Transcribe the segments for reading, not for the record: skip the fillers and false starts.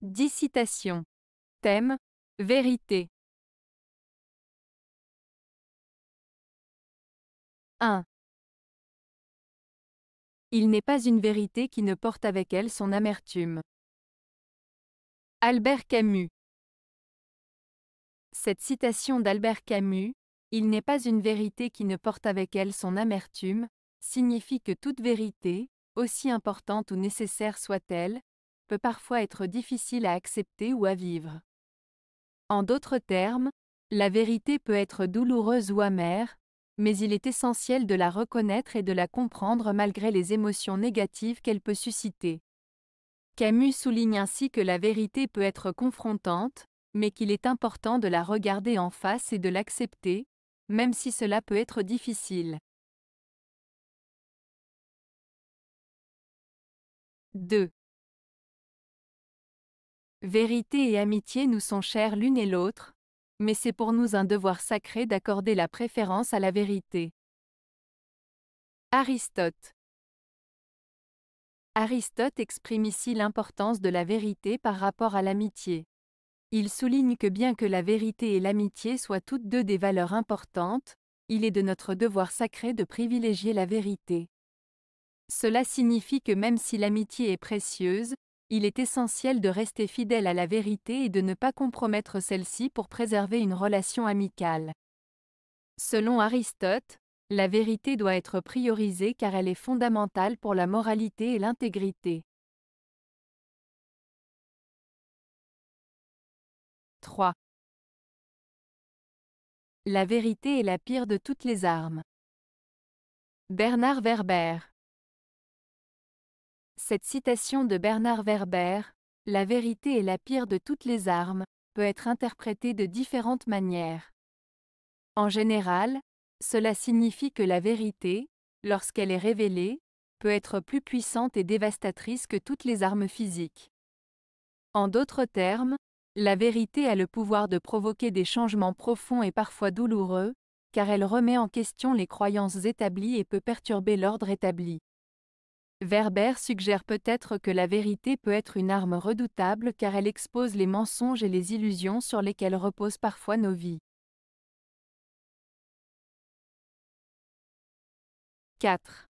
10 citations. Thème: vérité. 1. Il n'est pas une vérité qui ne porte avec elle son amertume. Albert Camus. Cette citation d'Albert Camus, il n'est pas une vérité qui ne porte avec elle son amertume, signifie que toute vérité, aussi importante ou nécessaire soit-elle, peut parfois être difficile à accepter ou à vivre. En d'autres termes, la vérité peut être douloureuse ou amère, mais il est essentiel de la reconnaître et de la comprendre malgré les émotions négatives qu'elle peut susciter. Camus souligne ainsi que la vérité peut être confrontante, mais qu'il est important de la regarder en face et de l'accepter, même si cela peut être difficile. 2. Vérité et amitié nous sont chères l'une et l'autre, mais c'est pour nous un devoir sacré d'accorder la préférence à la vérité. Aristote. Aristote exprime ici l'importance de la vérité par rapport à l'amitié. Il souligne que bien que la vérité et l'amitié soient toutes deux des valeurs importantes, il est de notre devoir sacré de privilégier la vérité. Cela signifie que même si l'amitié est précieuse, il est essentiel de rester fidèle à la vérité et de ne pas compromettre celle-ci pour préserver une relation amicale. Selon Aristote, la vérité doit être priorisée car elle est fondamentale pour la moralité et l'intégrité. 3. La vérité est la pire de toutes les armes. Bernard Werber. Cette citation de Bernard Werber, « La vérité est la pire de toutes les armes », peut être interprétée de différentes manières. En général, cela signifie que la vérité, lorsqu'elle est révélée, peut être plus puissante et dévastatrice que toutes les armes physiques. En d'autres termes, la vérité a le pouvoir de provoquer des changements profonds et parfois douloureux, car elle remet en question les croyances établies et peut perturber l'ordre établi. Werber suggère peut-être que la vérité peut être une arme redoutable car elle expose les mensonges et les illusions sur lesquelles reposent parfois nos vies. 4.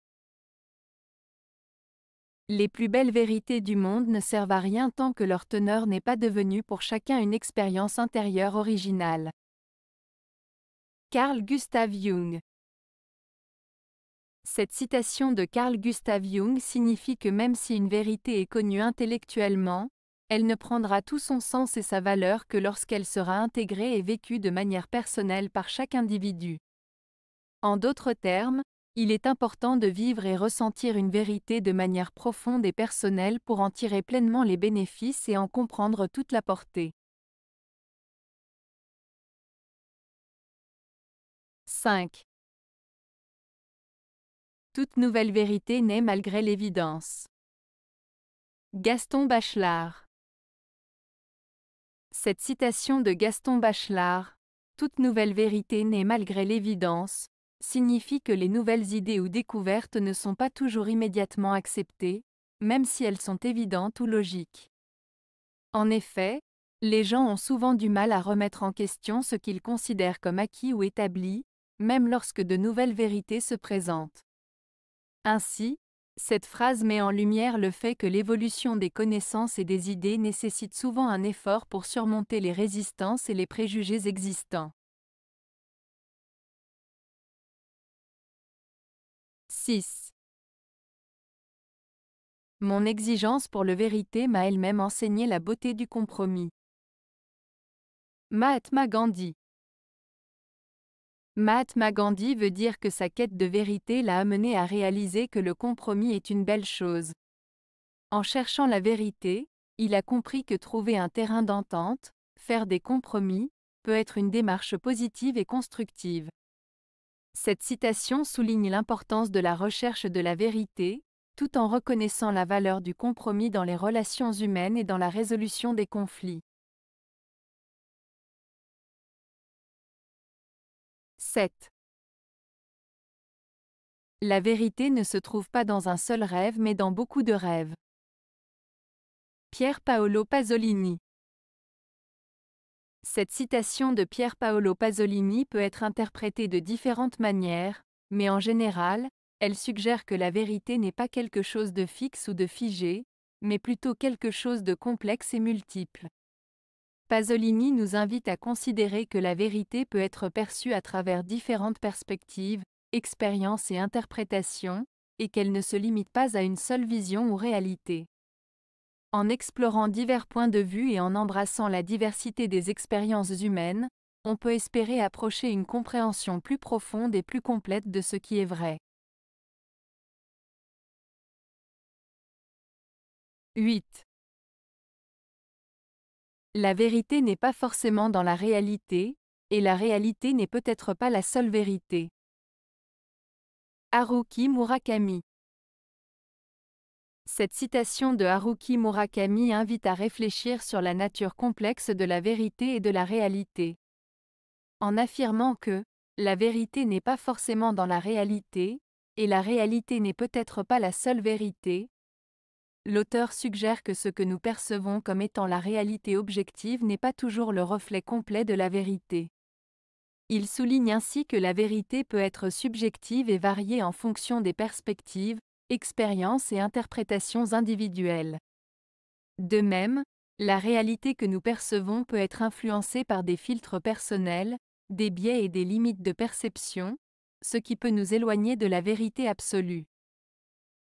Les plus belles vérités du monde ne servent à rien tant que leur teneur n'est pas devenue pour chacun une expérience intérieure originale. Carl Gustav Jung. Cette citation de Carl Gustav Jung signifie que même si une vérité est connue intellectuellement, elle ne prendra tout son sens et sa valeur que lorsqu'elle sera intégrée et vécue de manière personnelle par chaque individu. En d'autres termes, il est important de vivre et ressentir une vérité de manière profonde et personnelle pour en tirer pleinement les bénéfices et en comprendre toute la portée. 5. Toute nouvelle vérité naît malgré l'évidence. Gaston Bachelard. Cette citation de Gaston Bachelard, « Toute nouvelle vérité naît malgré l'évidence », signifie que les nouvelles idées ou découvertes ne sont pas toujours immédiatement acceptées, même si elles sont évidentes ou logiques. En effet, les gens ont souvent du mal à remettre en question ce qu'ils considèrent comme acquis ou établi, même lorsque de nouvelles vérités se présentent. Ainsi, cette phrase met en lumière le fait que l'évolution des connaissances et des idées nécessite souvent un effort pour surmonter les résistances et les préjugés existants. 6. Mon exigence pour le vérité m'a elle-même enseigné la beauté du compromis. Mahatma Gandhi. Mahatma Gandhi veut dire que sa quête de vérité l'a amené à réaliser que le compromis est une belle chose. En cherchant la vérité, il a compris que trouver un terrain d'entente, faire des compromis, peut être une démarche positive et constructive. Cette citation souligne l'importance de la recherche de la vérité, tout en reconnaissant la valeur du compromis dans les relations humaines et dans la résolution des conflits. 7. La vérité ne se trouve pas dans un seul rêve mais dans beaucoup de rêves. Pier Paolo Pasolini. Cette citation de Pier Paolo Pasolini peut être interprétée de différentes manières, mais en général, elle suggère que la vérité n'est pas quelque chose de fixe ou de figé, mais plutôt quelque chose de complexe et multiple. Pasolini nous invite à considérer que la vérité peut être perçue à travers différentes perspectives, expériences et interprétations, et qu'elle ne se limite pas à une seule vision ou réalité. En explorant divers points de vue et en embrassant la diversité des expériences humaines, on peut espérer approcher une compréhension plus profonde et plus complète de ce qui est vrai. 8. La vérité n'est pas forcément dans la réalité, et la réalité n'est peut-être pas la seule vérité. Haruki Murakami. Cette citation de Haruki Murakami invite à réfléchir sur la nature complexe de la vérité et de la réalité. En affirmant que la vérité n'est pas forcément dans la réalité, et la réalité n'est peut-être pas la seule vérité, l'auteur suggère que ce que nous percevons comme étant la réalité objective n'est pas toujours le reflet complet de la vérité. Il souligne ainsi que la vérité peut être subjective et varier en fonction des perspectives, expériences et interprétations individuelles. De même, la réalité que nous percevons peut être influencée par des filtres personnels, des biais et des limites de perception, ce qui peut nous éloigner de la vérité absolue.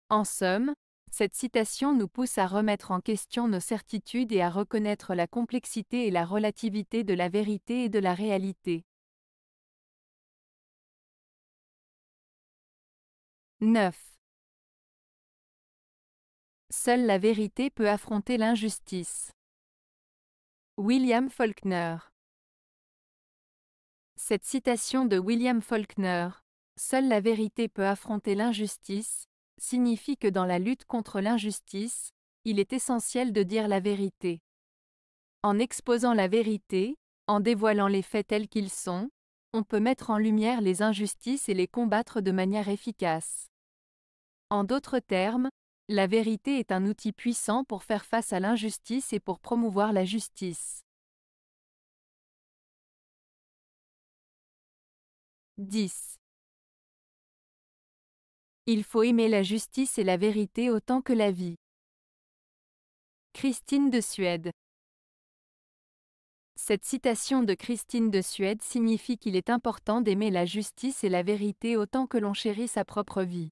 En somme, cette citation nous pousse à remettre en question nos certitudes et à reconnaître la complexité et la relativité de la vérité et de la réalité. 9. Seule la vérité peut affronter l'injustice. William Faulkner. Cette citation de William Faulkner, « Seule la vérité peut affronter l'injustice », signifie que dans la lutte contre l'injustice, il est essentiel de dire la vérité. En exposant la vérité, en dévoilant les faits tels qu'ils sont, on peut mettre en lumière les injustices et les combattre de manière efficace. En d'autres termes, la vérité est un outil puissant pour faire face à l'injustice et pour promouvoir la justice. 10. Il faut aimer la justice et la vérité autant que la vie. Christine de Suède. Cette citation de Christine de Suède signifie qu'il est important d'aimer la justice et la vérité autant que l'on chérit sa propre vie.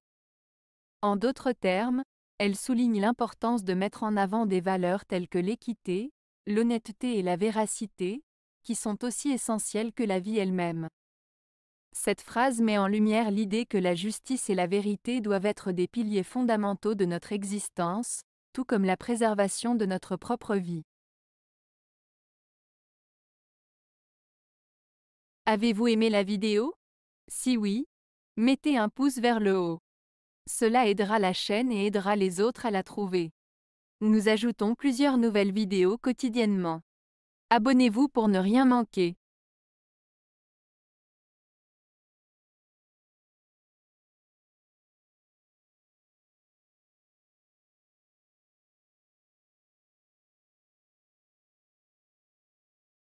En d'autres termes, elle souligne l'importance de mettre en avant des valeurs telles que l'équité, l'honnêteté et la véracité, qui sont aussi essentielles que la vie elle-même. Cette phrase met en lumière l'idée que la justice et la vérité doivent être des piliers fondamentaux de notre existence, tout comme la préservation de notre propre vie. Avez-vous aimé la vidéo? Si oui, mettez un pouce vers le haut. Cela aidera la chaîne et aidera les autres à la trouver. Nous ajoutons plusieurs nouvelles vidéos quotidiennement. Abonnez-vous pour ne rien manquer.